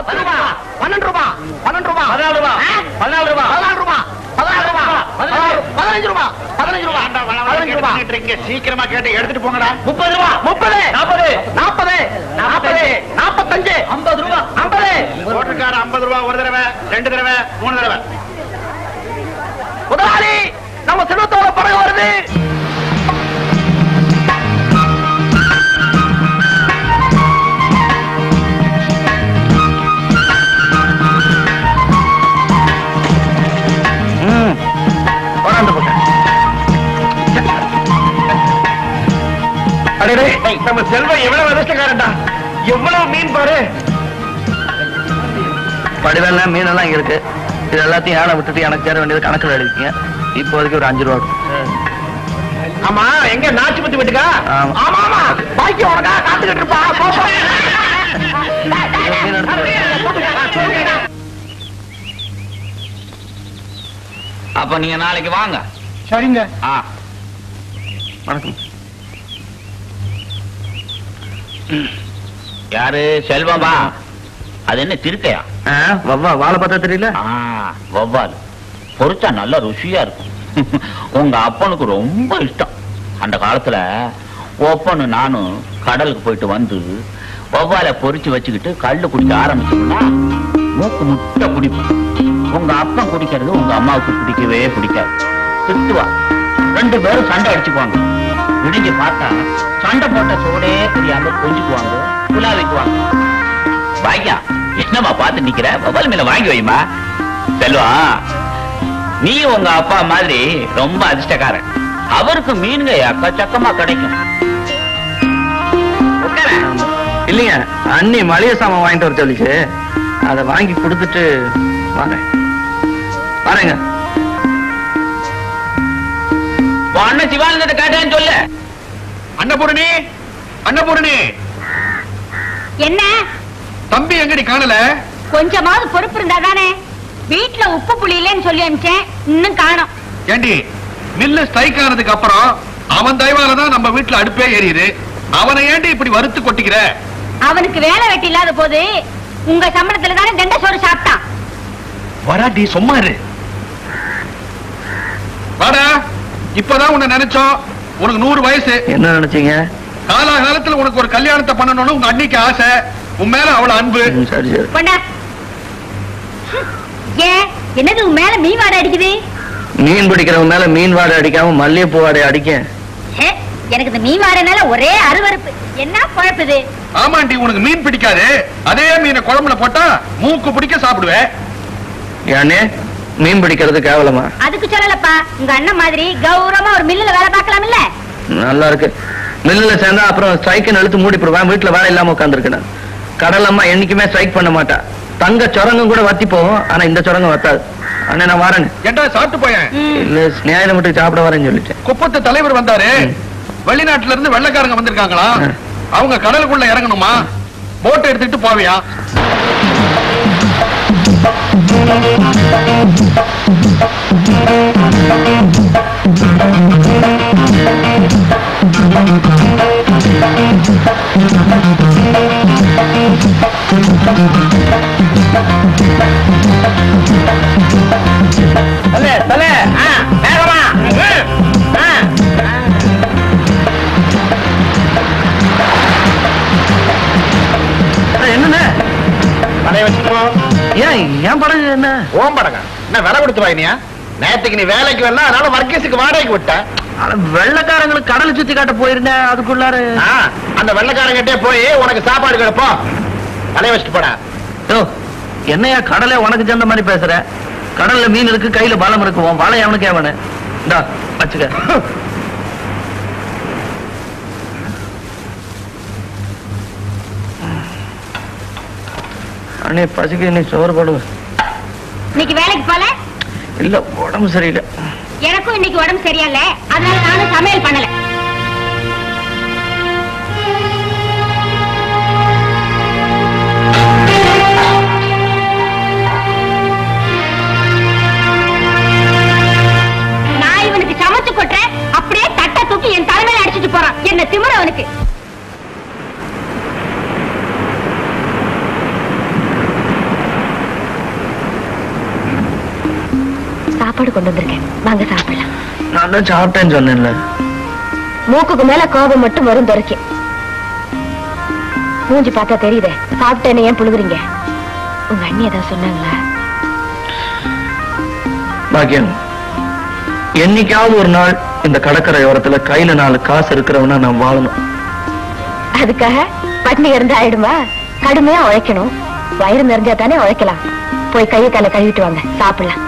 12 ரூபாய் 14 ரூபாய் 14 ரூபாய் 14 ரூபாய் 14 ரூபாய் 14 ரூபாய் 15 ரூபாய் 15 ரூபாய். சீக்கிரமா கேட்டு எடுத்துட்டு போங்கடா. 30 ரூபாய் 30 40 40 40 45 50 ரூபாய் 50. ஓட்டுக்கார 50 ரூபாய் ஒரு தடவை 2 தடவை 3 தடவை. முதலாளி நம்ம செல்வத்தோட படகு வருது. நம்ம செல்வம் எவ்வளவு அதிர்ஷ்டக்காரன்டா. எவ்வளவு மீன் பாரு. படிவெல்லாம் மீனெல்லாம் இங்க இருக்கு. இது எல்லாத்தையும் ஏழை விட்டுட்டு எனக்கு சேர வேண்டியது கணக்கில் எழுதிக்கீங்க. இப்போதைக்கு ஒரு 5 ரூபா. ஆமா எங்க நாச்சுப்பத்தி வீட்டுக்கா? ஆமா ஆமா பாக்கி உனக்கா காத்துக்கிட்டு இருப்பா. அப்ப நீங்க நாளைக்கு வாங்க. சரிங்க. வணக்கம். யாரு? செல்வமா? அது என்ன திருக்கையா? வாழை பார்த்தா தெரியல. வவ்வால் பொரிச்சா நல்ல ருசியா இருக்கும். உங்க அப்பனுக்கு ரொம்ப இஷ்டம். அந்த காலத்துல ஒப்பனு நானும் கடலுக்கு போயிட்டு வந்து வவ்வாலை பொரிச்சு வச்சுக்கிட்டு கல்லு குடிக்க ஆரம்பிச்சோம்னா மூக்கு முட்டை குடிப்போம். உங்க அப்பன் குடிக்கிறது உங்க அம்மாவுக்கு பிடிக்கவே பிடிக்காது. திட்டுவா. 2 பேரும் சண்டை அடிச்சுக்குவாங்க. விடிஞ்சு பார்த்தா சண்டை போட்ட சோடே தெரியாம கொஞ்சிக்குவாங்க, குலாவிக்குவாங்க. வாய்யா என்னமா பார்த்து நிக்கிற? வவ்வால் மேல வாங்கி வைமா. செல்வா, நீ உங்க அப்பா மாதிரி ரொம்ப அதிர்ஷ்டக்காரன். அவருக்கு மீன்க எக்கச்சக்கமா கிடைக்கும். இல்லைங்க, அண்ணி மளிகை சாமான் வாங்கிட்டு வர சொல்லிச்சு. அதை வாங்கி கொடுத்துட்டு வரேன். பாருங்க, அண்ணன் சிவானந்த கேட்டேன்னு சொல்லு. அன்னபூரணி, அன்னபூரணி. என்ன தம்பி எங்கடி காணல? கொஞ்சமாவது பொறுப்பு இருந்தா தானே. வீட்டுல உப்பு புளி இல்லைன்னு சொல்லி அனுப்பிச்சேன், இன்னும் காணோம். ஏண்டி, மில்லு ஸ்ட்ரைக் ஆனதுக்கு அப்புறம் அவன் தயவாலதான் நம்ம வீட்டுல அடுப்பே எரியுது. அவனை ஏண்டி இப்படி வறுத்து கொட்டிக்கிற? அவனுக்கு வேலை வெட்டி இல்லாத போது உங்க சம்பளத்துல தானே தண்ட சோறு சாப்பிட்டான். வராட்டி சும்மா இரு. வாடா, இப்பதான் உன்னை நினைச்சோம். உனக்கு 100 வயசு. என்ன நினைச்சீங்க? காலாகாலத்துல உனக்கு ஒரு கல்யாணத்தை பண்ணணும்னு உங்க அன்னைக்கு ஆசை. உன் மேல அவ்வளவு அன்பு. சரி சரி. ஏன் என்னது உன் மேல மீன் வாடை அடிக்குது? மீன் பிடிக்கிறவங்க மேல மீன் வாடை அடிக்காம மல்லிகைப்பூ வாடை அடிக்க. எனக்கு இந்த மீன் வாடைனால ஒரே அருவருப்பு. என்ன குழப்புது? ஆமாண்டி, உனக்கு மீன் பிடிக்காது. அதே மீனை குழம்புல போட்டா மூக்கு பிடிக்க சாப்பிடுவேன். ஏன்னே மீன் பிடிக்கிறது கேவலமா? அதுக்கு சொல்லலப்பா. உங்க அண்ணன் மாதிரி கௌரவமா ஒரு மில்லுல வேலை பார்க்கலாம் இல்ல? நல்லா இருக்கு. மில்லுல சேர்ந்தா அப்புறம் ஸ்ட்ரைக்கு இழுத்து மூடி போடுவேன். வீட்டுல வேலை இல்லாம உட்காந்துருக்கேன். கடல் அம்மா என்னைக்குமே ஸ்ட்ரைக் பண்ண மாட்டா. தங்க சுரங்கம் கூட வத்தி போகும், ஆனா இந்த சுரங்கம் வத்தாது. அண்ணே நான் வரேன். ஏண்டா சாப்பிட்டு போயேன்? இல்ல ஸ்நேகித மட்டும் சாப்பிட வரேன்னு சொல்லிட்டேன். குப்பத்து தலைவர் வந்தாரு. வெளிநாட்டுல இருந்து வெள்ளைக்காரங்க வந்திருக்காங்களா? அவங்க கடலுக்குள்ள இறங்கணுமா? போட்டை எடுத்துட்டு போவியா? என்னண்ணே பழைய வச்சுக்கோ. ஏன் படகு என்ன? ஓம் படகா? என்ன விலை கொடுத்து வாங்கினியா? நேற்றுக்கு நீ வேலைக்கு வரல, அதனால வர்க்கீஸுக்கு வாடகைக்கு விட்ட. வெள்ளைக்காரங்களுக்கு கடலை சுத்தி காட்ட போயிருந்தேன். அதுக்குள்ளாரு அந்த வெள்ளைக்காரங்கிட்டே போய் உனக்கு சாப்பாடு கிடைப்போம். பழைய வச்சுட்டு போடா. என்னையா கடலை உனக்கு சேர்ந்த மாதிரி பேசுற? கடல்ல மீன் இருக்கு, கையில பலம் இருக்குவோம். வாழை அவனுக்கு ஏவனு இந்தா வச்சுக்க. அண்ணே பசிக்கு நீ சோறு போடுவ. இன்னைக்கு வேலைக்கு போல? இல்ல, உடம்பு சரியில்லை. எனக்கும் இன்னைக்கு உடம்பு சரியில்ல, அதனால நானும் சமையல் பண்ணல. நான் இவனுக்கு சமைச்சு கொட்டுறேன், அப்படியே தட்டை தூக்கி என் தலைமையில அடிச்சுட்டு போறான். என்ன திமிர அவனுக்கு. சாப்பாடு கொண்டு வந்திருக்கேன், வாங்க சாப்பிடலாம். நான் தான் சாப்பிட்டேன்னு சொன்னேன்ல. மூக்குக்கு மேல கோபம் மட்டும் வரும் துரைக்கு. மூஞ்சி பார்த்தா தெரியுதே, சாப்பிட்டேன்னு ஏன் புழுகுறீங்க? உங்க அண்ணி ஏதாவது சொன்னாங்களா? பாக்கியம், என்னைக்காவது ஒரு நாள் இந்த கடற்கரை ஓரத்துல கையில 4 காசு இருக்கிறவனா நான் வாழணும். அதுக்காக பட்னி இருந்து ஆயிடுமா? கடுமையா உழைக்கணும். வயிறு நிறைஞ்சா தானே உழைக்கலாம். போய் கையை காலை கழுவிட்டு வாங்க, சாப்பிடலாம்.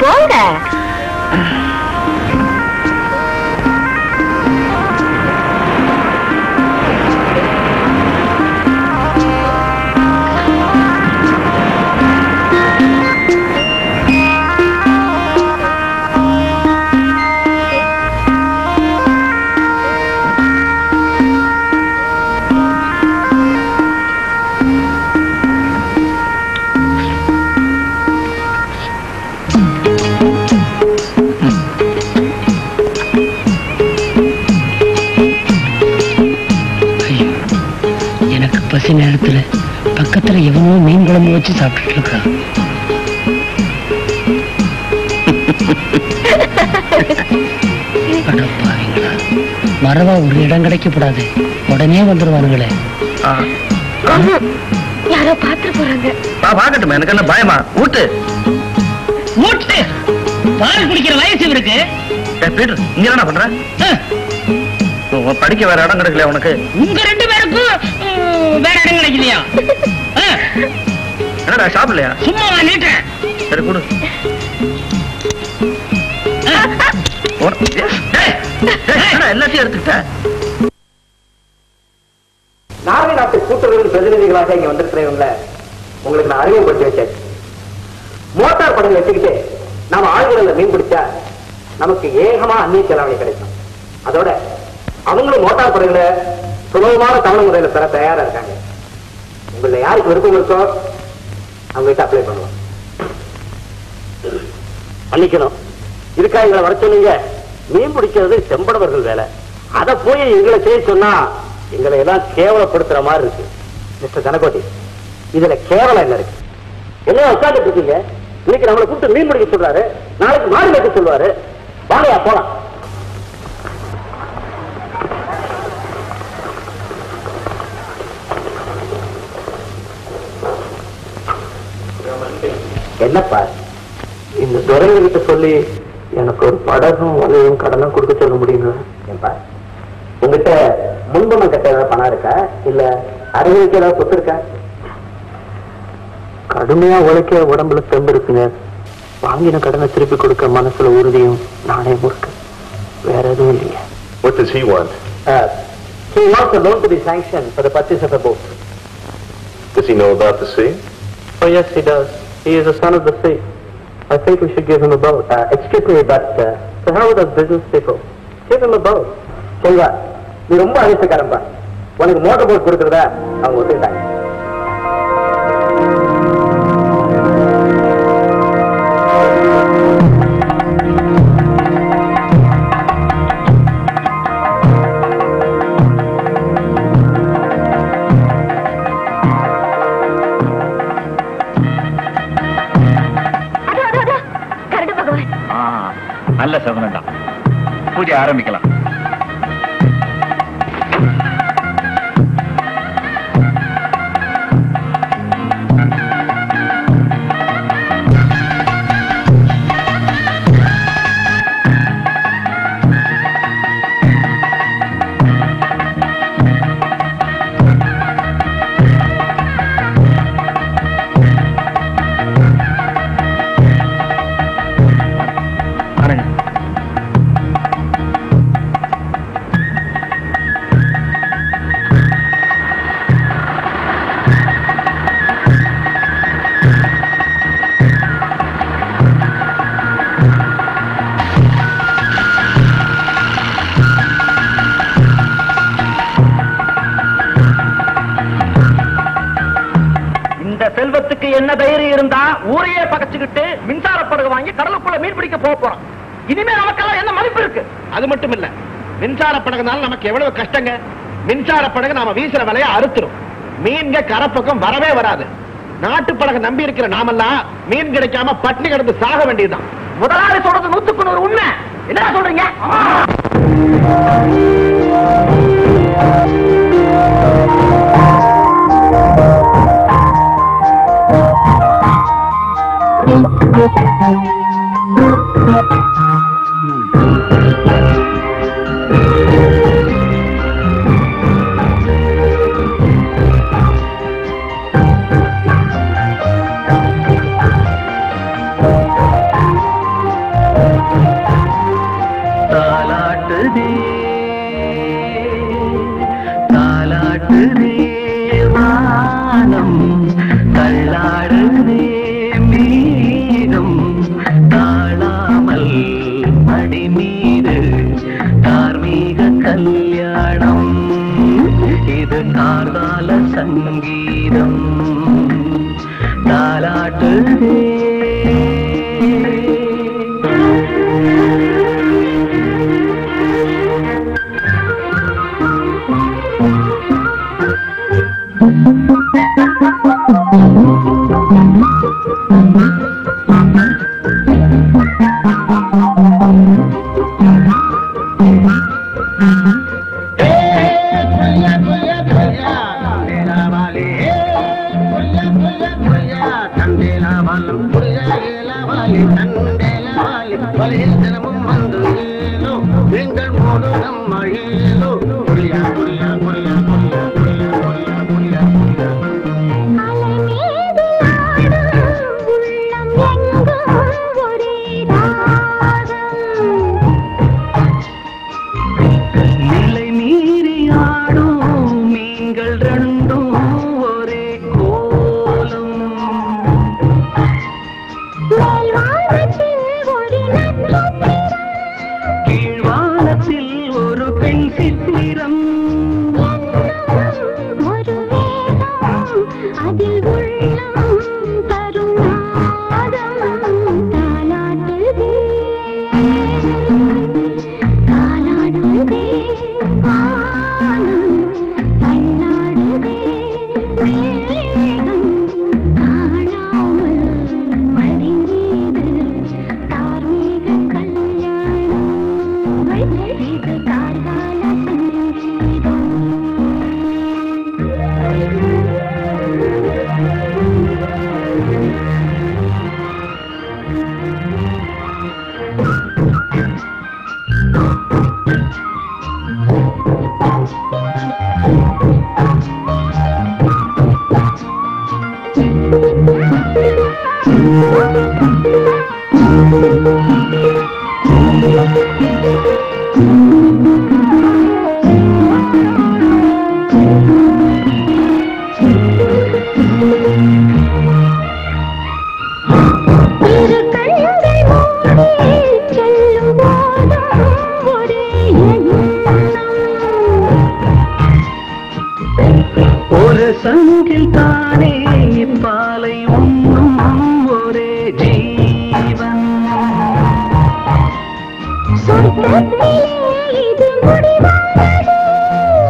போங்க. பசி நேரத்துல பக்கத்துல எவனோ மீன் குழம்பு வச்சு சாப்பிட்டு இருக்கா. மரவா ஒரு இடம் கிடைக்கப்படாது, உடனே வந்துருவானுங்களே. யாரோ பாத்து போறாங்க. பாக்கட்டும், எனக்கு என்ன பயமா? ஊட்டு ஊட்டு. பால் குடிக்கிற வயசு இருக்கு. இங்க என்ன பண்ற? படிக்க வேற இடம் கிடைக்கல உனக்கு? உங்க 2 பேருக்கும் வேற இடம் கிடைக்கலையா? என்னடா சாப்பிடலையா? சும்மா நீட்டேன். சரி கொடு. எல்லாத்தையும் எடுத்துக்கிட்ட. நார்வே நாட்டு கூட்டுறவு பிரதிநிதிகளாக இங்க வந்திருக்கிறவங்கள உங்களுக்கு நான் அறிமுகப்படுத்தி வச்சேன். மோட்டார் படகு வச்சுக்கிட்டு நாம ஆழ்கடல்ல மீன் பிடிச்சா நமக்கு ஏகமா அந்நிய செலாவணி கிடைக்கும். அதோட அவங்களும் மோட்டார் படகுல சுலபமான தமிழ் முறையில பெற தயாரா இருக்காங்க. உங்களை யாருக்கு விருப்பம் இருக்கோ அவங்ககிட்ட அப்ளை பண்ணலாம். பண்ணிக்கணும். இதுக்காக எங்களை வர சொன்னீங்க. மீன் பிடிக்கிறது செம்படவர்கள் வேலை. அதை போய் எங்களை செய்ய சொன்னா எங்களை எல்லாம் கேவலப்படுத்துற மாதிரி இருக்கு. மிஸ்டர் தனகோட்டி, இதுல கேவலம் என்ன இருக்கு? என்ன உட்காந்துட்டு இருக்கீங்க? இன்னைக்கு நம்மளை கூப்பிட்டு மீன் பிடிக்க சொல்றாரு, நாளைக்கு மாடு வைக்க சொல்லுவாரு. வாங்கயா போலாம். என்னப்பா இந்த துறைகிட்ட சொல்லி எனக்கு ஒரு படகும் வலையும் கடனும் கொடுக்க சொல்ல முடியுங்க? ஏன்பா உங்ககிட்ட முன்பணம் கட்ட ஏதாவது பணம் இருக்கா, இல்ல அறிவுக்கு ஏதாவது சொத்து இருக்கா? கடுமையா உழைக்க உடம்புல தெம்பு இருக்குங்க. வாங்கின கடனை திருப்பி கொடுக்க மனசுல உறுதியும் நாணயமும் இருக்கு. வேற எதுவும் இல்லைங்க. What does he want? He wants a loan to be sanctioned for the purchase of a boat. Does he know about the sea? Oh yes, he does. He is a son of the sea. I think we should give him a boat. Excuse me, but so how are the business people? Give him a boat. சொல்வா, நீ ரொம்ப அதிர்ஷ்டக்காரன்பா. உனக்கு motor boat கொடுக்கறதா அவங்க ஒத்துக்கிட்டாங்க. நல்ல சகுனண்டா. பூஜை ஆரம்பிக்கலாம். செல்வத்துக்கு என்ன தைரியம் இருந்தா ஊரையே பகச்சுக்கிட்டு மின்சார படகு வாங்கி கடலுக்குள்ள மீன் பிடிக்க போறோம். இனிமே நமக்கெல்லாம் என்ன மதிப்பு இருக்கு? அது மட்டும் இல்ல, மின்சார படகுனால நமக்கு எவ்வளவு கஷ்டங்க. மின்சார படகு நாம வீசுற விலையை அறுத்துரும். மீன்க கரை பக்கம் வரவே வராது. நாட்டு படகு நம்பி இருக்கிற நாமெல்லாம் மீன் கிடைக்காம பட்டினி கிடந்து சாக வேண்டியதுதான். முதலாளி சொல்றது 100% உண்மை. என்ன சொல்றீங்க? சங்கீதம் தாலாட்டுதே.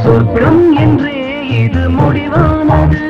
சொர்க்கம் என்றே இது முடிவானது.